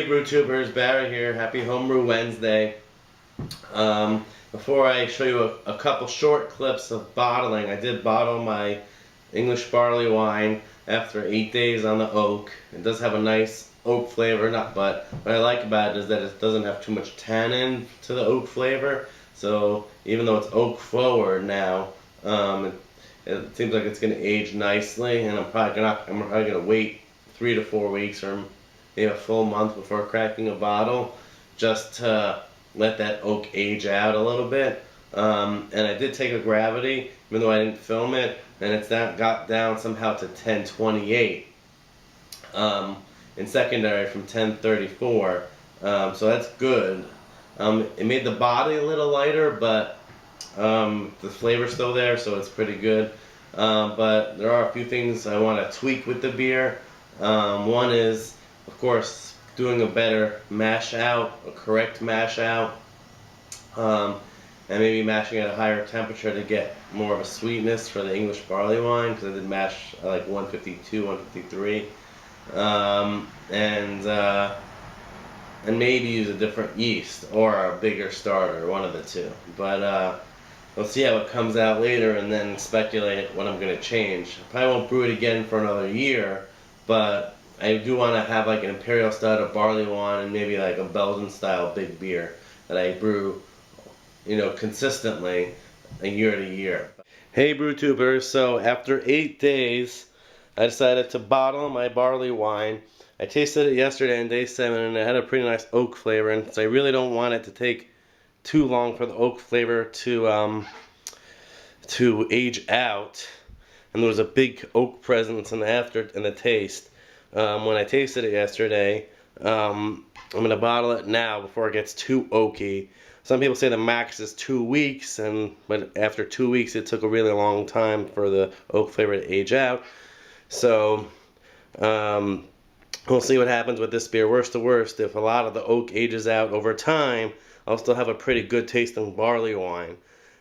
Hey BrewTubers, Barry here. Happy Homebrew Wednesday. Before I show you a couple short clips of bottling, I did bottle my English Barley Wine after 8 days on the oak. It does have a nice oak flavor, but what I like about it is that it doesn't have too much tannin to the oak flavor. So even though it's oak forward now, it seems like it's going to age nicely, and I'm probably gonna wait 3 to 4 weeks or maybe a full month before cracking a bottle, just to let that oak age out a little bit. And I did take a gravity, even though I didn't film it, and it's got down somehow to 1028 in secondary from 1034. So that's good. It made the body a little lighter, but the flavor's still there, so it's pretty good. But there are a few things I want to tweak with the beer. One is, of course, doing a better mash out, a correct mash out, and maybe mashing at a higher temperature to get more of a sweetness for the English barley wine, because I did mash at like 152, 153, and maybe use a different yeast or a bigger starter, one of the two. But we'll see how it comes out later and then speculate what I'm going to change. I probably won't brew it again for another year, but I do want to have like an imperial stout, a barley wine, and maybe like a Belgian style big beer that I brew, consistently, year to year. Hey BrewTubers, so after 8 days, I decided to bottle my barley wine. I tasted it yesterday on day 7, and it had a pretty nice oak flavor, and so I really don't want it to take too long for the oak flavor to age out. And there was a big oak presence in the taste. When I tasted it yesterday, I'm gonna bottle it now before it gets too oaky. Some people say the max is 2 weeks, but after 2 weeks, it took a really long time for the oak flavor to age out. So we'll see what happens with this beer. Worst to worst, if a lot of the oak ages out over time, I'll still have a pretty good tasting barley wine.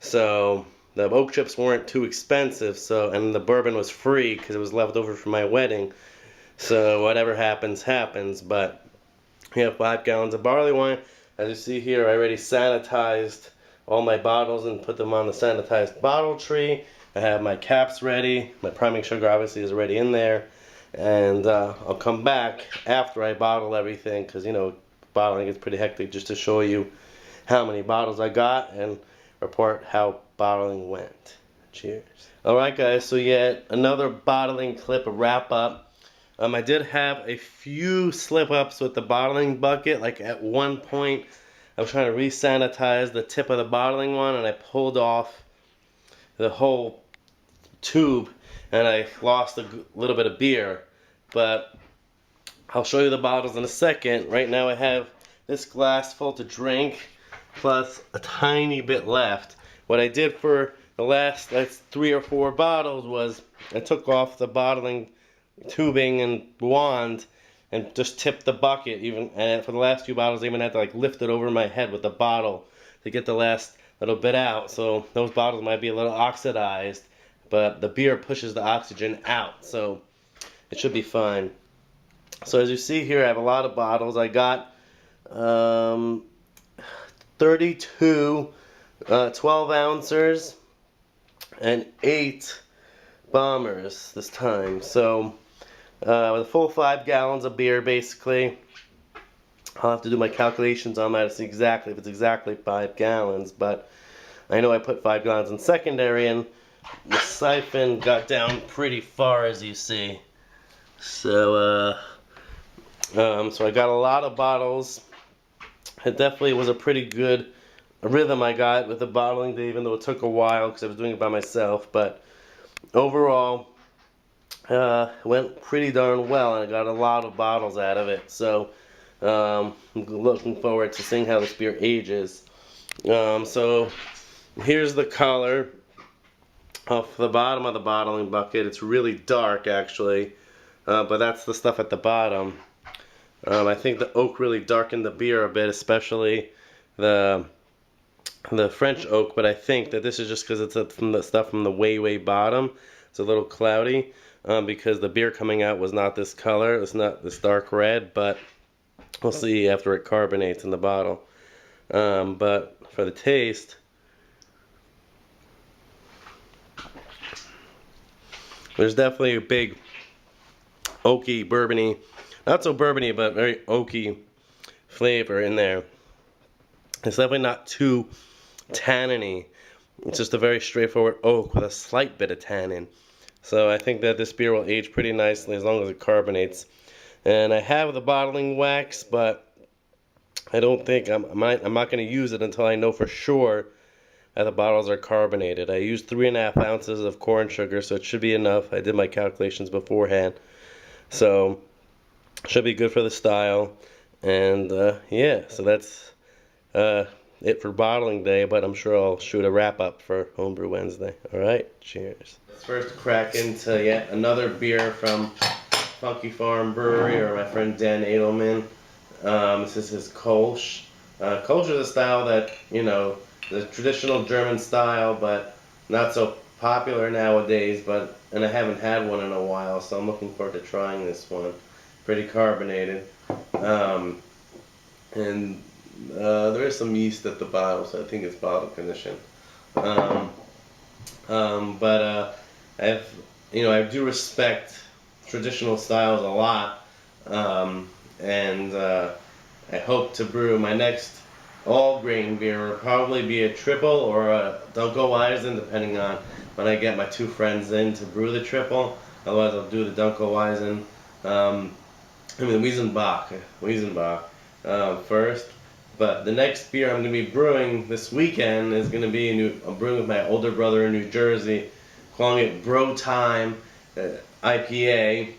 So the oak chips weren't too expensive, and the bourbon was free because it was left over from my wedding. So whatever happens, happens. But we have 5 gallons of barley wine. As you see here, I already sanitized all my bottles and put them on the sanitized bottle tree. I have my caps ready. My priming sugar obviously is already in there. And I'll come back after I bottle everything, because bottling is pretty hectic, just to show you how many bottles I got and report how bottling went. Cheers. Alright guys, so yet another bottling clip, a wrap up. I did have a few slip ups with the bottling bucket. Like at one point I was trying to re-sanitize the tip of the bottling one, and I pulled off the whole tube and I lost a little bit of beer. But I'll show you the bottles in a second. Right now I have this glass full to drink, plus a tiny bit left. What I did for the last 3 or 4 bottles was I took off the bottling tubing and wand and just tipped the bucket. And for the last few bottles, I even had to lift it over my head with the bottle to get the last little bit out. So those bottles might be a little oxidized, but the beer pushes the oxygen out, so it should be fine. So as you see here, I have a lot of bottles. I got 32 12 ounces and 8 bombers this time. So with a full 5 gallons of beer, basically. I'll have to do my calculations on that to see exactly if it's exactly 5 gallons, but I know I put 5 gallons in secondary, and the siphon got down pretty far, as you see. So so I got a lot of bottles. It definitely was a pretty good rhythm I got with the bottling day, even though it took a while because I was doing it by myself. But overall, it went pretty darn well, and I got a lot of bottles out of it. So I'm looking forward to seeing how this beer ages. So here's the color off the bottom of the bottling bucket. It's really dark, actually, but that's the stuff at the bottom. I think the oak really darkened the beer a bit, especially the French oak, but I think that this is just because it's from the stuff from the way bottom. It's a little cloudy because the beer coming out was not this color. It's not this dark red, but We'll see after it carbonates in the bottle. But for the taste, there's definitely a big oaky, bourbony, not so bourbony, but very oaky flavor in there. It's definitely not too tanniny. It's just a very straightforward oak with a slight bit of tannin. So I think that this beer will age pretty nicely as long as it carbonates. And I have the bottling wax, but I don't think I'm not going to use it until I know for sure that the bottles are carbonated. I used 3.5 ounces of corn sugar, so it should be enough. I did my calculations beforehand. So should be good for the style. And yeah, so that's it for bottling day, but I'm sure I'll shoot a wrap up for Homebrew Wednesday. Alright, cheers. Let's first crack into yet another beer from Funky Farm Brewery, or my friend Dan Edelman. This is his Kolsch. Kolsch is a style that, you know, the traditional German style, but not so popular nowadays, and I haven't had one in a while, so I'm looking forward to trying this one. Pretty carbonated. And there is some yeast at the bottom, so I think it's bottle conditioned. I do respect traditional styles a lot, and I hope to brew my next all-grain beer. Will probably be a triple or a Dunkelweizen, depending on when I get my two friends in to brew the triple. Otherwise, I'll do the Dunkelweizen. Wiesenbach first. But the next beer I'm going to be brewing this weekend is going to be I'm brewing with my older brother in New Jersey, calling it Bro Time IPA,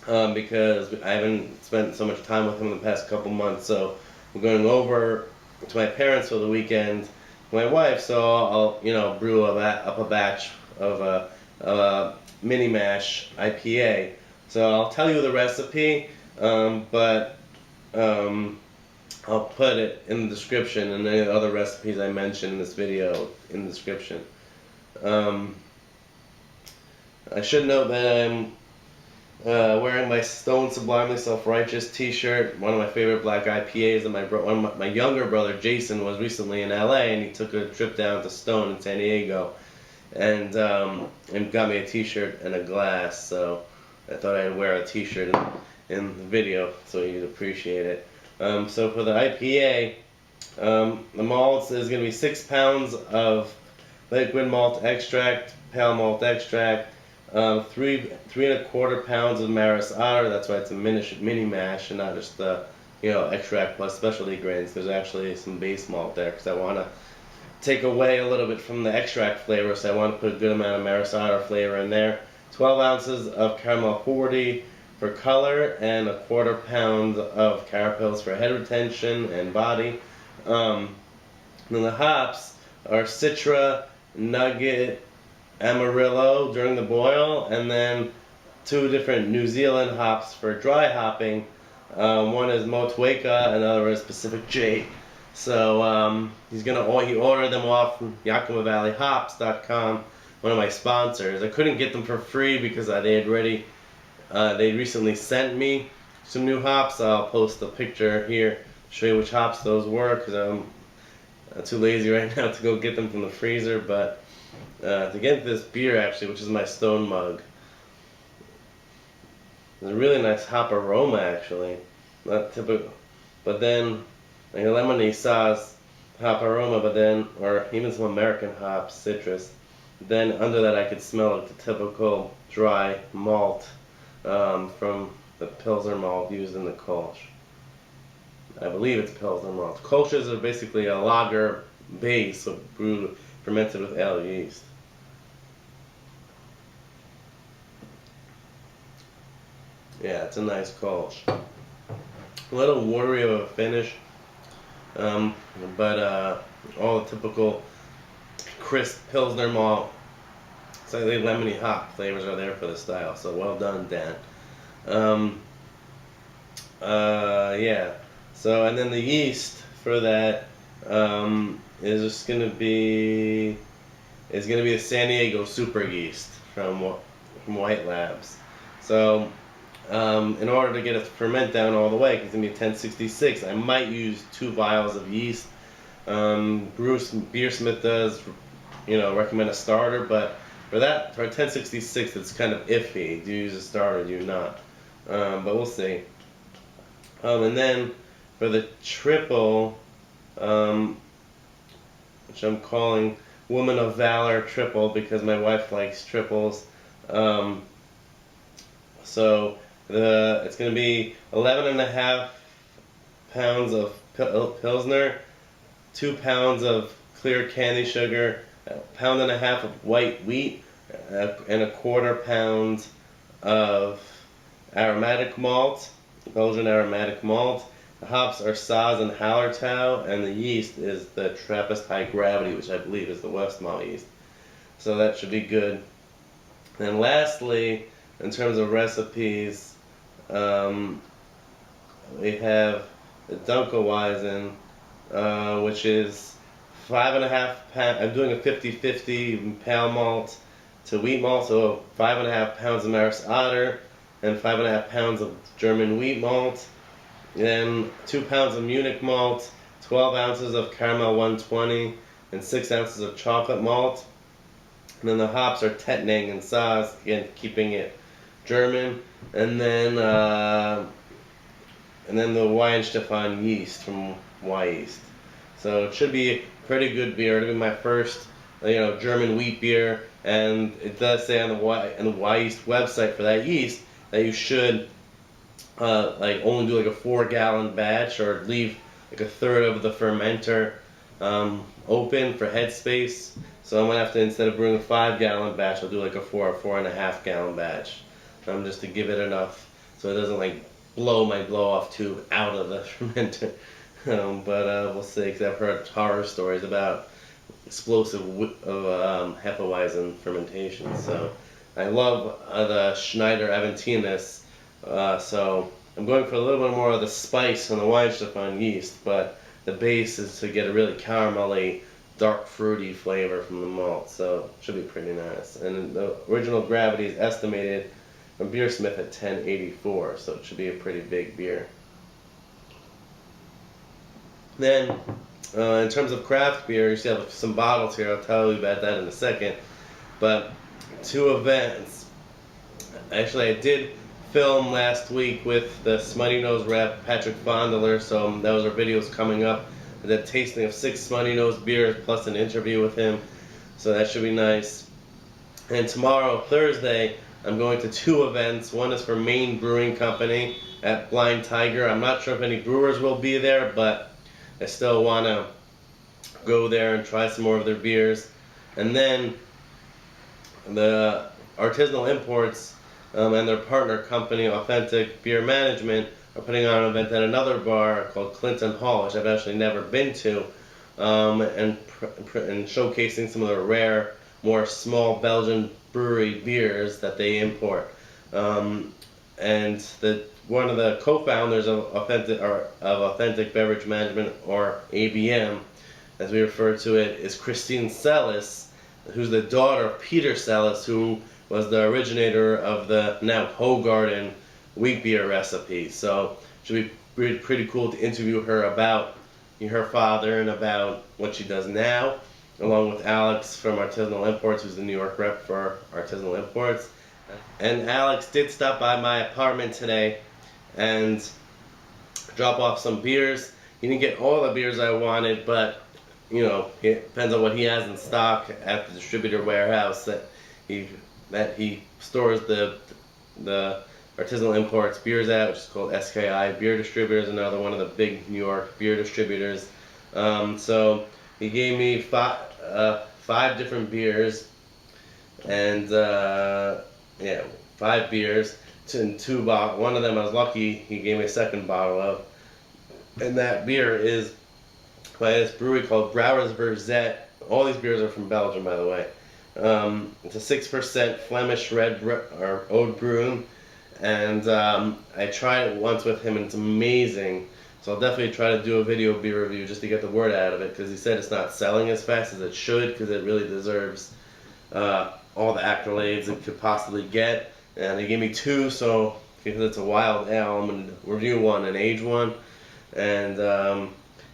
because I haven't spent so much time with him in the past couple months. So we're going over to my parents for the weekend with my wife, so I'll brew up a batch of a mini mash IPA. So I'll tell you the recipe, but I'll put it in the description, and any other recipes I mention in this video in the description. I should note that I'm wearing my Stone Sublimely Self-Righteous t-shirt, one of my favorite black IPAs, and my younger brother Jason was recently in LA, and he took a trip down to Stone in San Diego, and got me a t-shirt and a glass, so I thought I'd wear a t-shirt in the video so you'd appreciate it. So for the IPA, the malts is going to be 6 pounds of liquid malt extract, pale malt extract, 3.25 pounds of Maris Otter. That's why it's a mini mash and not just the extract plus specialty grains. There's actually some base malt there because I want to take away a little bit from the extract flavor, so I want to put a good amount of Maris Otter flavor in there. 12 ounces of caramel 40 for color, and 1/4 pound of carapils for head retention and body. Then the hops are Citra, Nugget, Amarillo during the boil, and then 2 different New Zealand hops for dry hopping. One is Motueka, and the other is Pacific Jade. So he ordered them off from YakimaValleyHops.com, one of my sponsors. I couldn't get them for free because they recently sent me some new hops. I'll post a picture here to show you which hops those were, because I'm too lazy right now to go get them from the freezer. But to get this beer, actually, which is my Stone mug, there's a really nice hop aroma, actually. Not typical, but then like a lemony sauce hop aroma, or even some American hops, citrus. Then under that I could smell like the typical dry malt from the Pilsner malt used in the Kolsch. I believe it's Pilsner malt. Kolsch's are basically a lager base fermented with ale yeast. Yeah, it's a nice Kolsch. A little watery of a finish, but all the typical crisp Pilsner malt, slightly lemony hop flavors are there for the style. So well done, Dan. Yeah. So, and then the yeast for that is just gonna be a San Diego super yeast from White Labs. So in order to get it to ferment down all the way, because it's going to be 1066, I might use 2 vials of yeast. Bruce Beersmith does, recommend a starter, but for 1066, it's kind of iffy. Do you use a starter? Do you not? But we'll see. And then for the triple, which I'm calling Woman of Valor Triple because my wife likes triples. So it's going to be 11.5 pounds of Pilsner, 2 pounds of clear candy sugar, 1.5 pounds of white wheat, and 1/4 pound of aromatic malt, Belgian aromatic malt. The hops are Saaz and Hallertau, and the yeast is the Trappist High Gravity, which I believe is the Westmalle yeast. So that should be good. And lastly, in terms of recipes, we have the Dunkelweizen, which is 5.5 pounds. I'm doing a 50-50 pale malt to wheat malt, so 5.5 pounds of Maris Otter and 5.5 pounds of German wheat malt. Then 2 pounds of Munich malt, 12 ounces of Caramel 120, and 6 ounces of chocolate malt. And then the hops are Tettnang and Saaz, again keeping it German. And then the Weihenstephan yeast from Wyeast. So it should be a pretty good beer. It'll be my first, German wheat beer. And it does say on the Wyeast website for that yeast that you should only do a 4-gallon batch, or leave a third of the fermenter open for headspace. So I'm gonna have to, instead of brewing a 5-gallon batch, I'll do a 4.5 gallon batch, just to give it enough so it doesn't blow my blow-off tube out of the fermenter. But we'll see, because I've heard horror stories about explosive Hefeweizen fermentation. So I love the Schneider Aventinus. So I'm going for a little bit more of the spice on the Weihenstephan yeast, but the base is to get a really caramelly, dark, fruity flavor from the malt. So it should be pretty nice. And the original gravity is estimated from Beersmith at 1084, so it should be a pretty big beer. Then, in terms of craft beer, you see I have some bottles here. I'll tell you about that in a second. But 2 events. Actually, I did film last week with the Smutty Nose rep, Patrick Fondler, so those are videos coming up. The tasting of 6 Smutty Nose beers plus an interview with him. So that should be nice. And tomorrow, Thursday, I'm going to 2 events. One is for Maine Brewing Company at Blind Tiger. I'm not sure if any brewers will be there, but I still want to go there and try some more of their beers. And then the Artisanal Imports and their partner company, Authentic Beer Management, are putting on an event at another bar called Clinton Hall, which I've actually never been to, and showcasing some of the rare, more small Belgian brewery beers that they import. And one of the co-founders of Authentic Beverage Management, or ABM, as we refer to it, is Christine Sellis, who's the daughter of Peter Sellis, who was the originator of the now Hoegaarden wheat beer recipe. So it should be pretty cool to interview her about her father and about what she does now, along with Alex from Artisanal Imports, who's the New York rep for Artisanal Imports. And Alex did stop by my apartment today and drop off some beers. He didn't get all the beers I wanted, but it depends on what he has in stock at the distributor warehouse that he stores the Artisanal Imports beers at, which is called SKI Beer Distributors, another one of the big New York beer distributors. So he gave me 5 different beers, and 5 beers in 2 bottles. One of them I was lucky he gave me a second bottle of, and that beer is by this brewery called Brouwers Verzet. All these beers are from Belgium, by the way. It's a 6% Flemish red or Oud Bruin, and I tried it once with him, and it's amazing. So I'll definitely try to do a video beer review just to get the word out of it, because he said it's not selling as fast as it should, because it really deserves all the accolades it could possibly get. And he gave me 2, so because it's a wild ale. I'm going to review one and age one. And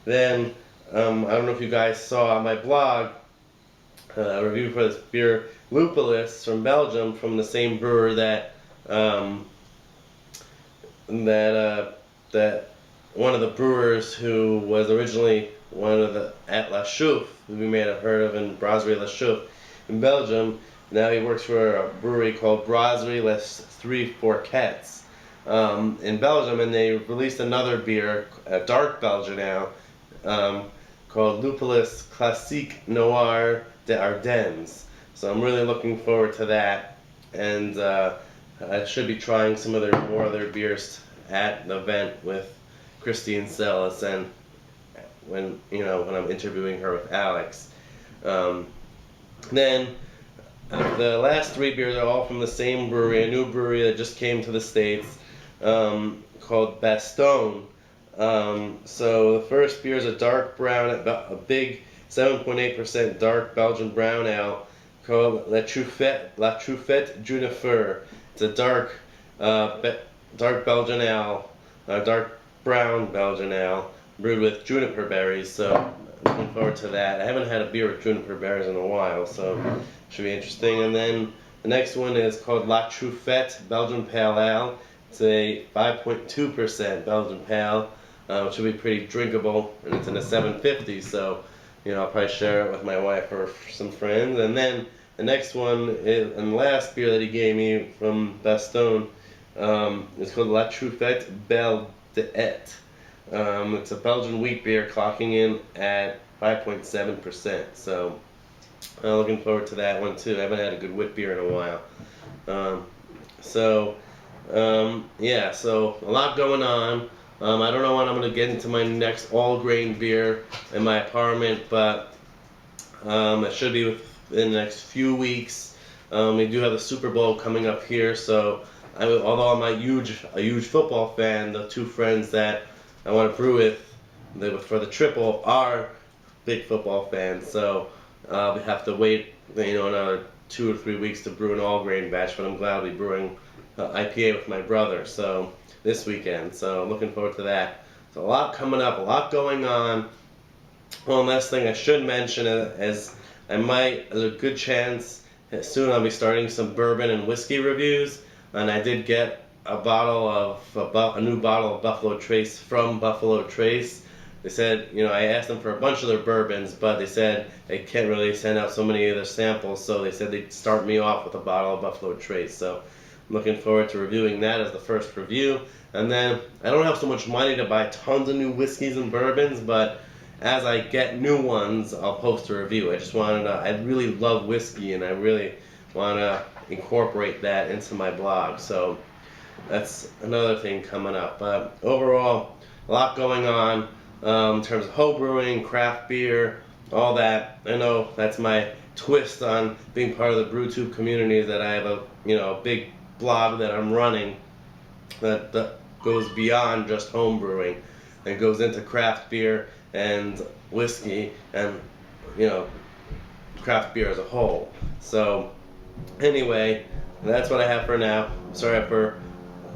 then, I don't know if you guys saw on my blog, a review for this beer, Lupulus from Belgium, from the same brewer that that one of the brewers who was originally one of the at La Chouffe, who we may have heard of in Brasserie La Chouffe in Belgium. Now he works for a brewery called Brasserie Les Trois Fourquets in Belgium, and they released another beer, a dark Belgian ale, called Lupulus Classique Noir des Ardennes. So I'm really looking forward to that, and I should be trying some of more of their beers at the event with Christine Sellis, and when I'm interviewing her with Alex. Then the last three beers are all from the same brewery, a new brewery that just came to the States, called Bastogne. So the first beer is a dark brown, a big 7.8% dark Belgian brown ale called La Truffette Juniper. It's a dark Belgian ale, dark brown Belgian ale, brewed with juniper berries. So looking forward to that. I haven't had a beer with juniper berries in a while, so should be interesting. And then the next one is called La Truffette Belgian Pale Ale. It's a 5.2% Belgian Pale, which should be pretty drinkable, and it's in a 750. So I'll probably share it with my wife or some friends. And then the next one is, and the last beer that he gave me from Bastogne, is called La Truffette Belle d'Et. It's a Belgian wheat beer clocking in at 5.7%. So I'm looking forward to that one too. I haven't had a good wheat beer in a while. So a lot going on. I don't know when I'm going to get into my next all-grain beer in my apartment, but it should be within the next few weeks. We do have the Super Bowl coming up here, so although I'm a huge football fan, the two friends that I want to brew with for the triple are big football fans, so we have to wait another 2 or 3 weeks to brew an all-grain batch, but I'm glad I'll be brewing IPA with my brother this weekend, so I'm looking forward to that. So a lot coming up, a lot going on. One last thing I should mention is there's a good chance soon I'll be starting some bourbon and whiskey reviews, and I did get a new bottle of Buffalo Trace from Buffalo Trace. They said, I asked them for a bunch of their bourbons, but they said they can't really send out so many of their samples, so they said they'd start me off with a bottle of Buffalo Trace. So I'm looking forward to reviewing that as the first review. And then I don't have so much money to buy tons of new whiskeys and bourbons, but as I get new ones, I'll post a review. I really love whiskey, and I really want to incorporate that into my blog. So that's another thing coming up. But overall, a lot going on in terms of home brewing, craft beer, all that. I know that's my twist on being part of the BrewTube community, that I have a big blog that I'm running that goes beyond just home brewing and goes into craft beer and whiskey and craft beer as a whole. So anyway, that's what I have for now. Sorry for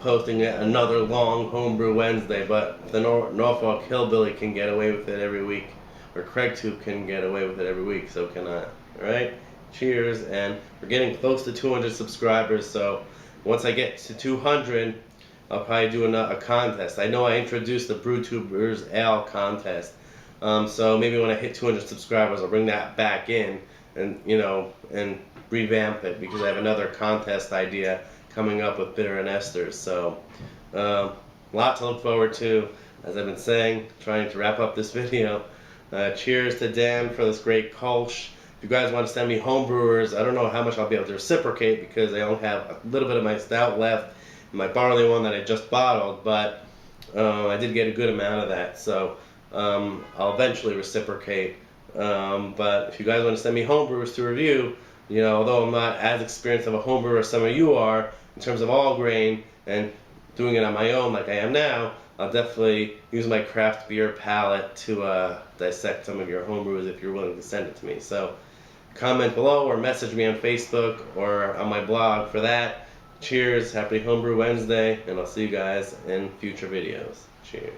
posting another long Homebrew Wednesday, but the Norfolk Hillbilly can get away with it every week, or CraigTube can get away with it every week, so can I. Alright? Cheers, and we're getting close to 200 subscribers, so once I get to 200, I'll probably do a contest. I know I introduced the BrewTubers Ale contest, so maybe when I hit 200 subscribers, I'll bring that back in and revamp it, because I have another contest idea coming up with bitter and esters. So a lot to look forward to, as I've been saying, trying to wrap up this video. Cheers to Dan for this great Kolsch. If you guys want to send me homebrewers, I don't know how much I'll be able to reciprocate, because I only have a little bit of my stout left, my barley one that I just bottled, but I did get a good amount of that, so I'll eventually reciprocate. But if you guys want to send me homebrewers to review, although I'm not as experienced of a homebrewer as some of you are in terms of all grain and doing it on my own like I am now, I'll definitely use my craft beer palate to dissect some of your homebrews if you're willing to send it to me. So comment below or message me on Facebook or on my blog for that. Cheers, happy Homebrew Wednesday, and I'll see you guys in future videos. Cheers.